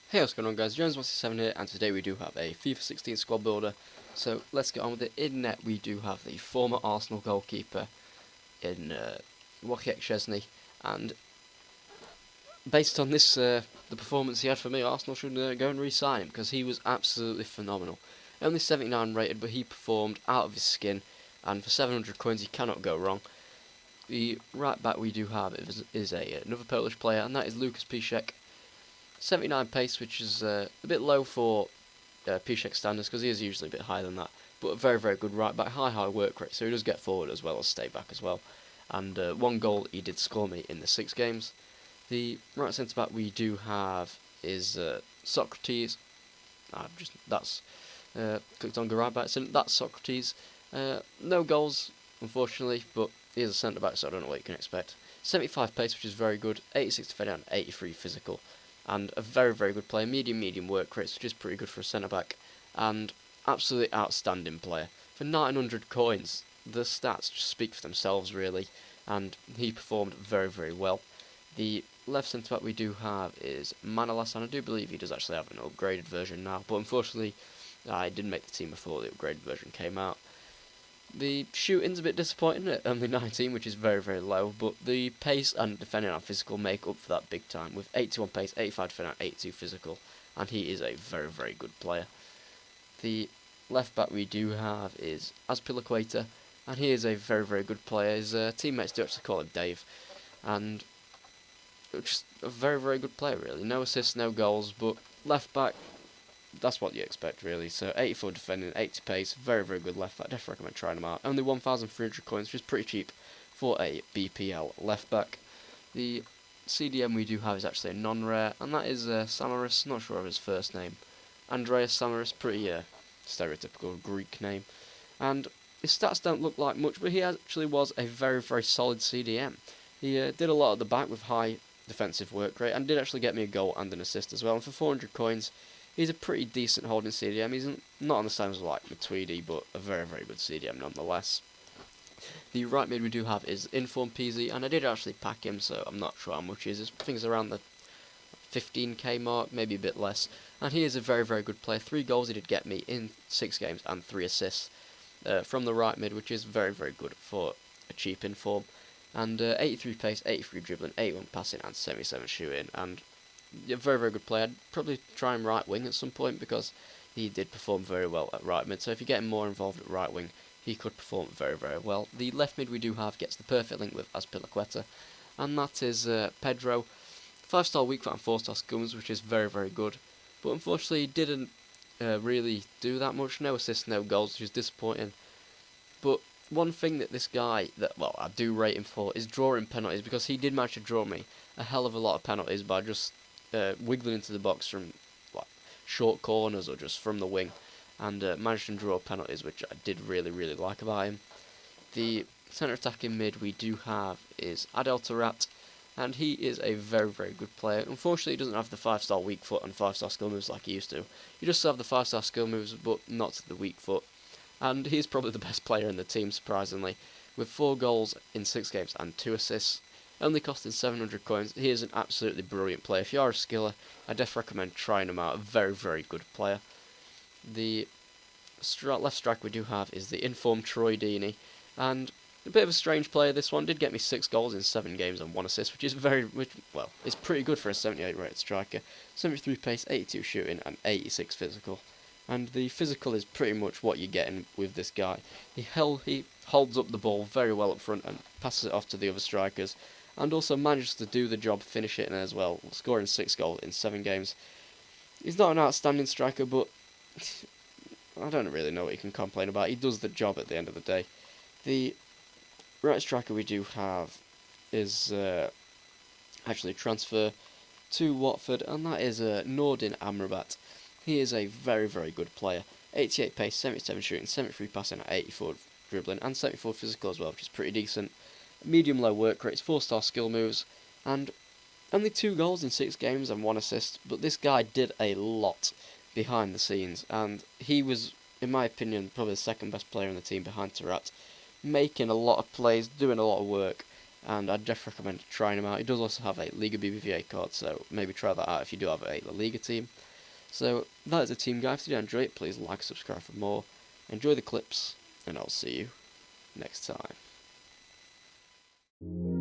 Hey, what's going on guys, Jones167 here, and today we do have a FIFA 16 squad builder, so let's get on with it. In net we do have the former Arsenal goalkeeper in Wojciech Szczesny, and based on this, the performance he had for me, Arsenal should go and re-sign him, because he was absolutely phenomenal. Only 79 rated, but he performed out of his skin, and for 700 coins he cannot go wrong. The right back we do have is another Polish player, and that is Lucas Piszczek. 79 pace, which is a bit low for Piszczek standards, because he is usually a bit higher than that. But a very, very good right back, high work rate, so he does get forward as well as stay back as well. And one goal he did score me in the 6 games. The right centre back we do have is Socrates. That's clicked on the right back, so that's Socrates. No goals, unfortunately, but he is a centre back, so I don't know what you can expect. 75 pace, which is very good. 86 defending and 83 physical. And a very, very good player, medium work rates, which is pretty good for a centre-back, and absolutely outstanding player. For 900 coins, the stats just speak for themselves, really, and he performed very, very well. The left centre-back we do have is Manolas, and I do believe he does actually have an upgraded version now, but unfortunately, I didn't make the team before the upgraded version came out. The shooting's a bit disappointing at only 19, which is very, very low, but the pace and defending and physical make up for that big time, with 81 pace, 85 defending and 82 physical, and he is a very, very good player. The left back we do have is Azpilicueta, and he is a very, very good player. His teammates do actually call him Dave, and just a very, very good player, really. No assists, no goals, but left back, that's what you expect, really. So 84 defending, 80 pace, very, very good left back. Definitely recommend trying him out. Only 1,300 coins, which is pretty cheap for a BPL left back. The CDM we do have is actually a non-rare, and that is Samaras. Not sure of his first name. Andreas Samaras, pretty stereotypical Greek name. And his stats don't look like much, but he actually was a very, very solid CDM. He did a lot at the back with high defensive work rate, and did actually get me a goal and an assist as well. And for 400 coins, he's a pretty decent holding CDM. He's not on the same as like Matuidi, but a very, very good CDM nonetheless. The right mid we do have is Inform Pizzi, and I did actually pack him, so I'm not sure how much he is. I think it's around the 15k mark, maybe a bit less. And he is a very, very good player. 3 goals he did get me in 6 games, and 3 assists from the right mid, which is very, very good for a cheap Inform. And 83 pace, 83 dribbling, 81 passing, and 77 shooting. And a very, very good player. I'd probably try him right wing at some point, because he did perform very well at right mid. So if you get him more involved at right wing, he could perform very, very well. The left mid we do have gets the perfect link with Azpilicueta, and that is Pedro. 5-star weak foot and 4-star skills, which is very, very good. But unfortunately, he didn't really do that much. No assists, no goals, which is disappointing. But one thing that this guy, I do rate him for, is drawing penalties, because he did manage to draw me a hell of a lot of penalties by just wiggling into the box from short corners or just from the wing, and managed to draw penalties, which I did really, really like about him. The centre attacking mid we do have is Adel Taarabt, and he is a very, very good player. Unfortunately, he doesn't have the 5-star weak foot and 5-star skill moves like he used to. He does have the 5-star skill moves, but not the weak foot. And he's probably the best player in the team, surprisingly, with 4 goals in 6 games and 2 assists. Only costing 700 coins. He is an absolutely brilliant player. If you are a skiller, I definitely recommend trying him out. A very, very good player. The left striker we do have is the informed Troy Deeney, and a bit of a strange player. This one did get me 6 goals in 7 games and 1 assist, which is it's pretty good for a 78 rated striker. 73 pace, 82 shooting, and 86 physical. And the physical is pretty much what you're getting with this guy. He holds up the ball very well up front and passes it off to the other strikers, and also manages to do the job, finish it in as well, scoring 6 goals in 7 games. He's not an outstanding striker, but I don't really know what you can complain about. He does the job at the end of the day. The right striker we do have is actually transfer to Watford, and that is Nordin Amrabat. He is a very, very good player. 88 pace, 77 shooting, 73 passing, 84 dribbling, and 74 physical as well, which is pretty decent. Medium low work rates, 4-star skill moves, and only 2 goals in 6 games and 1 assist. But this guy did a lot behind the scenes, and he was, in my opinion, probably the second best player in the team behind Taarabt, making a lot of plays, doing a lot of work, and I'd definitely recommend trying him out. He does also have a Liga BBVA card, so maybe try that out if you do have a La Liga team. So that is the team guide. If you did enjoy it, please like, subscribe for more. Enjoy the clips, and I'll see you next time.